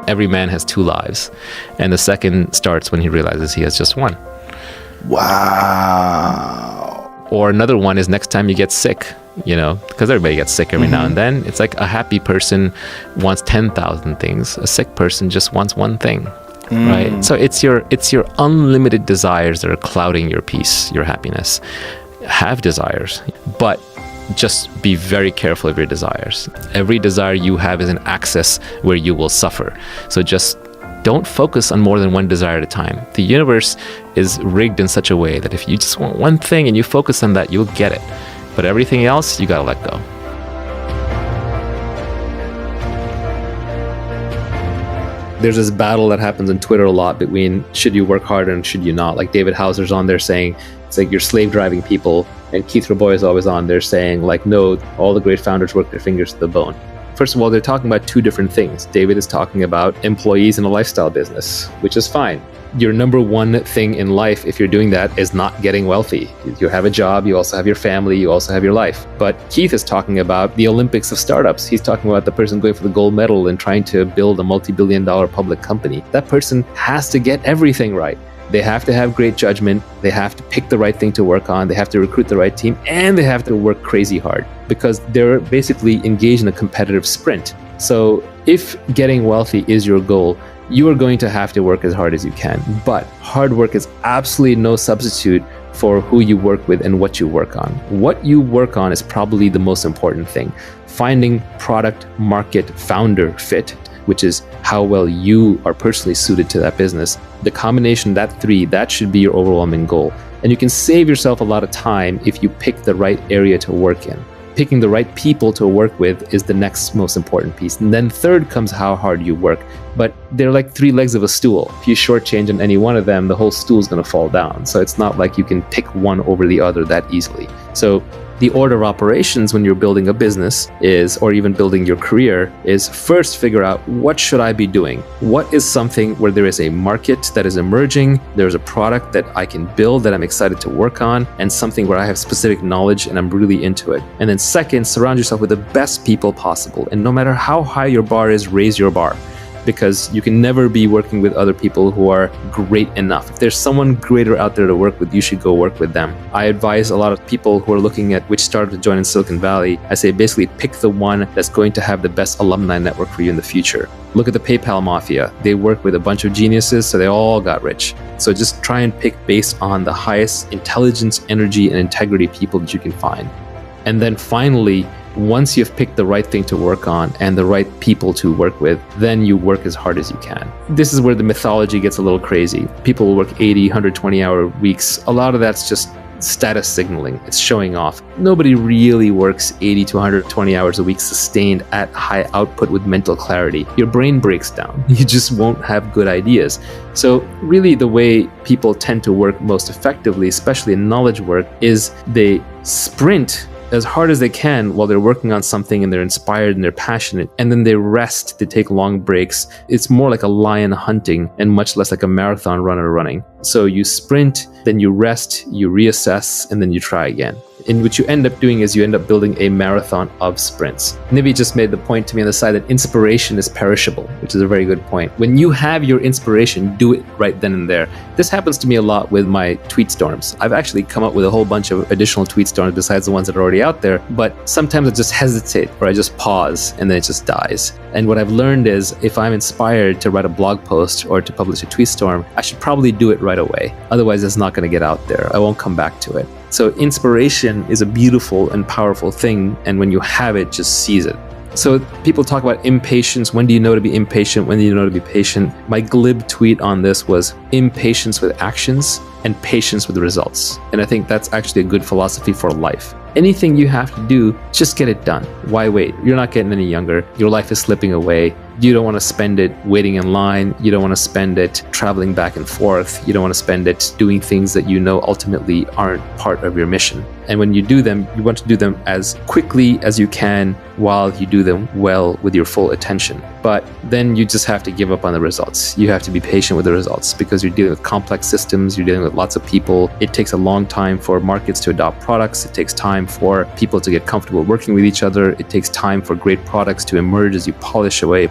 every man has two lives. And the second starts when he realizes he has just one. Wow. Or another one is next time you get sick, because everybody gets sick every now and then. It's like a happy person wants 10,000 things. A sick person just wants one thing. Right? So it's your unlimited desires that are clouding your peace, your happiness. Have desires, but just be very careful of your desires. Every desire you have is an access where you will suffer. So just don't focus on more than one desire at a time. The universe is rigged in such a way that if you just want one thing and you focus on that, you'll get it. But everything else, you gotta let go. There's this battle that happens on Twitter a lot between should you work harder and should you not. Like David Hauser's on there saying it's like you're slave driving people, and Keith Rabois is always on there saying like, no, all the great founders work their fingers to the bone. First of all, they're talking about two different things. David is talking about employees in a lifestyle business, which is fine. Your number one thing in life, if you're doing that, is not getting wealthy. You have a job, you also have your family, you also have your life. But Keith is talking about the Olympics of startups. He's talking about the person going for the gold medal and trying to build a multi-billion-dollar public company. That person has to get everything right. They have to have great judgment, they have to pick the right thing to work on, they have to recruit the right team, and they have to work crazy hard because they're basically engaged in a competitive sprint. So if getting wealthy is your goal, you are going to have to work as hard as you can. But hard work is absolutely no substitute for who you work with and what you work on. What you work on is probably the most important thing. Finding product, market, founder fit, which is how well you are personally suited to that business. The combination of that three, that should be your overwhelming goal. And you can save yourself a lot of time if you pick the right area to work in. Picking the right people to work with is the next most important piece. And then third comes how hard you work. But they're like three legs of a stool. If you shortchange on any one of them, the whole stool is going to fall down. So it's not like you can pick one over the other that easily. So the order of operations when you're building a business is, or even building your career, is first figure out what should I be doing? What is something where there is a market that is emerging, there's a product that I can build that I'm excited to work on, and something where I have specific knowledge and I'm really into it. And then second, surround yourself with the best people possible. And no matter how high your bar is, raise your bar. Because you can never be working with other people who are great enough. If there's someone greater out there to work with, you should go work with them. I advise a lot of people who are looking at which startup to join in Silicon Valley. I say basically pick the one that's going to have the best alumni network for you in the future. Look at the PayPal mafia. They work with a bunch of geniuses, so they all got rich. So just try and pick based on the highest intelligence, energy, and integrity people that you can find. And then finally, once you've picked the right thing to work on and the right people to work with, then you work as hard as you can. This is where the mythology gets a little crazy. People will work 80, 120-hour weeks. A lot of that's just status signaling. It's showing off. Nobody really works 80 to 120 hours a week sustained at high output with mental clarity. Your brain breaks down. You just won't have good ideas. So really the way people tend to work most effectively, especially in knowledge work, is they sprint as hard as they can while they're working on something and they're inspired and they're passionate, and then they rest, they take long breaks. It's more like a lion hunting and much less like a marathon runner running. So you sprint, then you rest, you reassess, and then you try again. And what you end up doing is you end up building a marathon of sprints. Nivi just made the point to me on the side that inspiration is perishable, which is a very good point. When you have your inspiration, do it right then and there. This happens to me a lot with my tweet storms. I've actually come up with a whole bunch of additional tweet storms besides the ones that are already out there, but sometimes I just hesitate or I just pause and then it just dies. And what I've learned is if I'm inspired to write a blog post or to publish a tweet storm, I should probably do it right away. Otherwise, it's not going to get out there. I won't come back to it. So inspiration is a beautiful and powerful thing, and when you have it, just seize it. So people talk about impatience. When do you know to be impatient? When do you know to be patient? My glib tweet on this was impatience with actions and patience with results. And I think that's actually a good philosophy for life. Anything you have to do, just get it done. Why wait? You're not getting any younger. Your life is slipping away. You don't want to spend it waiting in line. You don't want to spend it traveling back and forth. You don't want to spend it doing things that you know ultimately aren't part of your mission. And when you do them, you want to do them as quickly as you can while you do them well with your full attention. But then you just have to give up on the results. You have to be patient with the results because you're dealing with complex systems, you're dealing with lots of people. It takes a long time for markets to adopt products. It takes time for people to get comfortable working with each other. It takes time for great products to emerge as you polish away.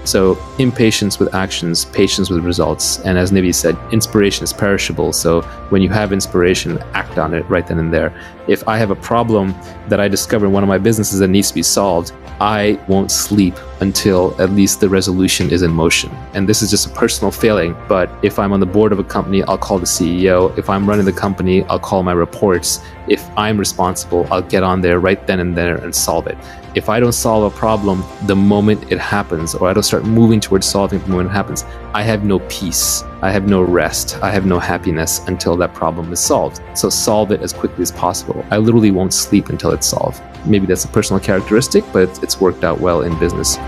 So impatience with actions, patience with results. And as Nivi said, inspiration is perishable. So when you have inspiration, act on it right then and there. If I have a problem that I discover in one of my businesses that needs to be solved, I won't sleep until at least the resolution is in motion. And this is just a personal failing, but if I'm on the board of a company, I'll call the CEO. If I'm running the company, I'll call my reports. If I'm responsible, I'll get on there right then and there and solve it. If I don't solve a problem the moment it happens, or I don't start moving towards solving it the moment it happens, I have no peace, I have no rest, I have no happiness until that problem is solved. So solve it as quickly as possible. I literally won't sleep until it's solved. Maybe that's a personal characteristic, but it's worked out well in business.